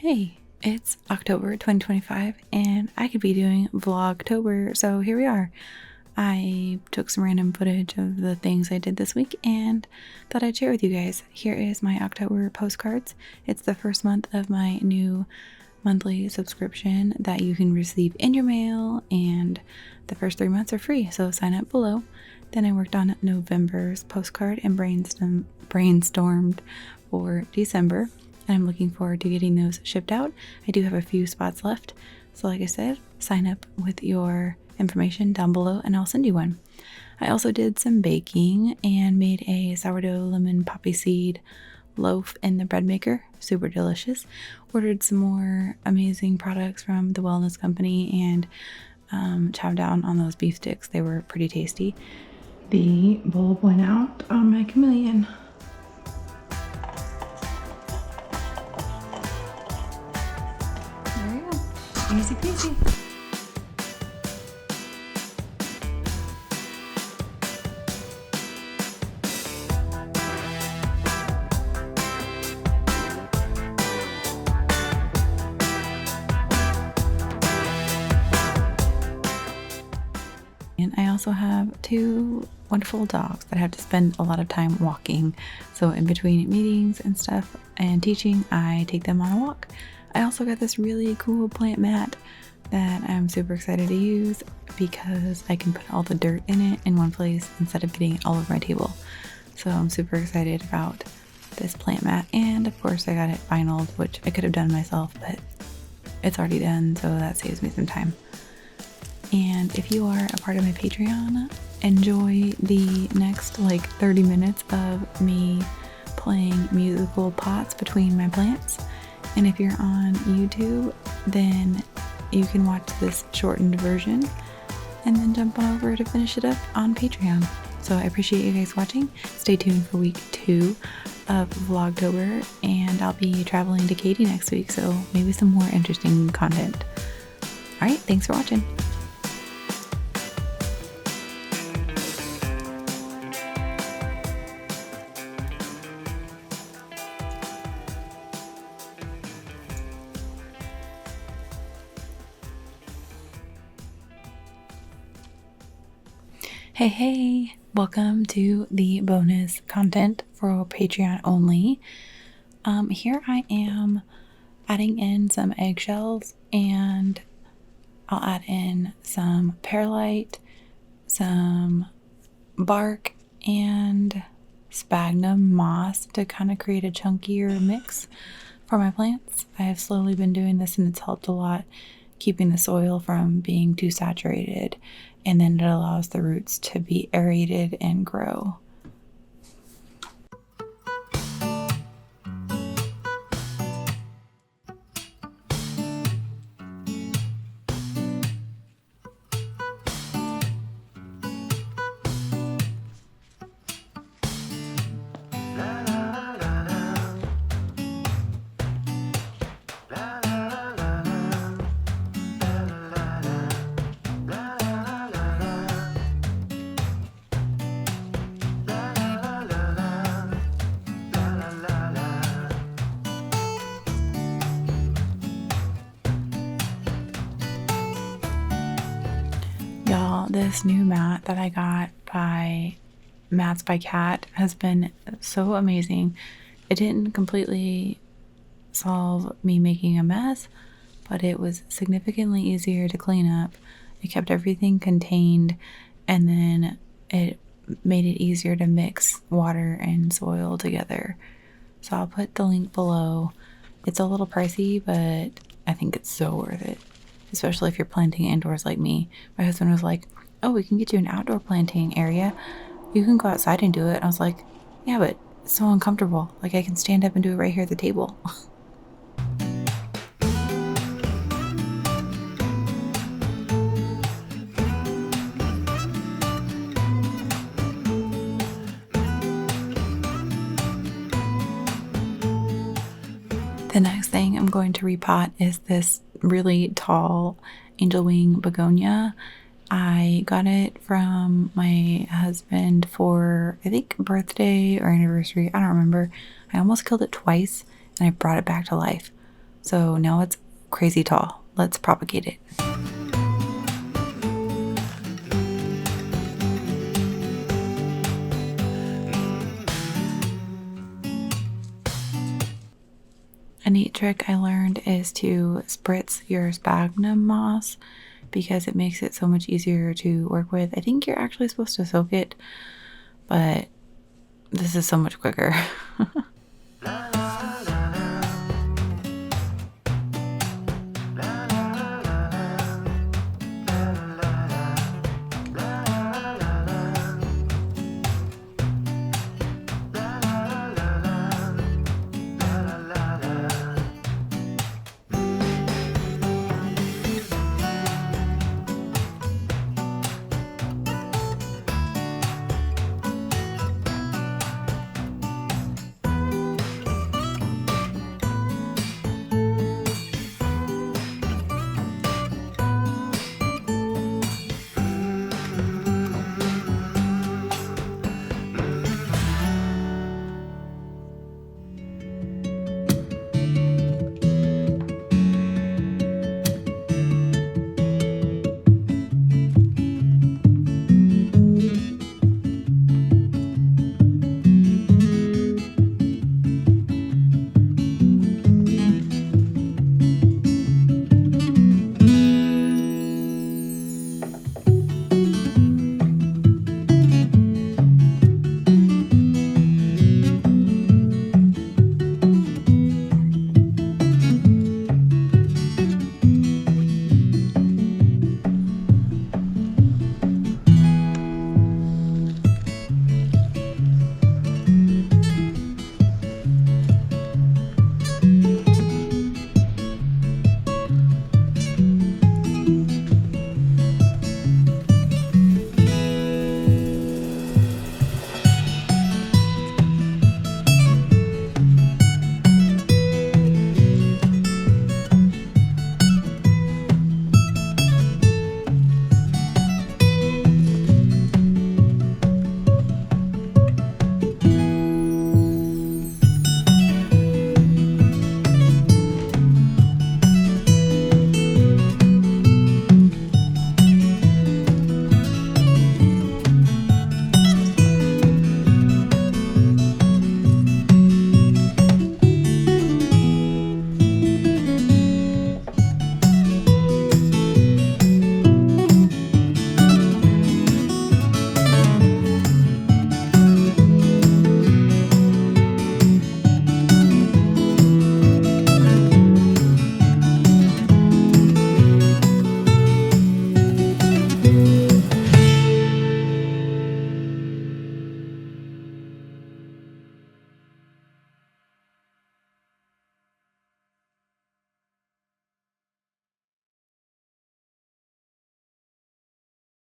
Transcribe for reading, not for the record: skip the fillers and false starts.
Hey, it's October 2025 and I could be doing Vlogtober, so here we are. I took some random footage of the things I did this week and thought I'd share with you guys. Here is my October postcards. It's the first month of my new monthly subscription that you can receive in your mail, and the first 3 months are free, so sign up below. Then I worked on November's postcard and brainstormed for December. I'm looking forward to getting those shipped out. I do have a few spots left. So like I said, sign up with your information down below and I'll send you one. I also did some baking and made a sourdough lemon poppy seed loaf in the bread maker. Super delicious. Ordered some more amazing products from the Wellness Company and chowed down on those beef sticks. They were pretty tasty. The bulb went out on my chameleon. Easy peasy. And I also have two wonderful dogs that I have to spend a lot of time walking. So in between meetings and stuff and teaching, I take them on a walk. I also got this really cool plant mat that I'm super excited to use because I can put all the dirt in it in one place instead of getting it all over my table. So I'm super excited about this plant mat. And of course I got it vinyled, which I could have done myself, but it's already done, so that saves me some time. And if you are a part of my Patreon, enjoy the next 30 minutes of me playing musical pots between my plants. And if you're on YouTube, then you can watch this shortened version and then jump on over to finish it up on Patreon. So I appreciate you guys watching. Stay tuned for week 2 of Vlogtober, and I'll be traveling to Katy next week, so maybe some more interesting content. Alright, thanks for watching. Hey, welcome to the bonus content for Patreon only. Here I am adding in some eggshells, and I'll add in some perlite, some bark, and sphagnum moss to kind of create a chunkier mix for my plants. I have slowly been doing this and it's helped a lot, keeping the soil from being too saturated, and then it allows the roots to be aerated and grow. Y'all, this new mat that I got by Mats by Cat has been so amazing. It didn't completely solve me making a mess, but it was significantly easier to clean up. It kept everything contained, and then it made it easier to mix water and soil together. So I'll put the link below. It's a little pricey, but I think it's so worth it, especially if you're planting indoors like me. My husband was like, oh, we can get you an outdoor planting area. You can go outside and do it. I was like, yeah, but it's so uncomfortable. I can stand up and do it right here at the table. The next thing I'm going to repot is this really tall angel wing begonia. I got it from my husband for, I think, birthday or anniversary. I don't remember. I almost killed it twice and I brought it back to life. So now it's crazy tall. Let's propagate it. A neat trick I learned is to spritz your sphagnum moss because it makes it so much easier to work with. I think you're actually supposed to soak it, but this is so much quicker.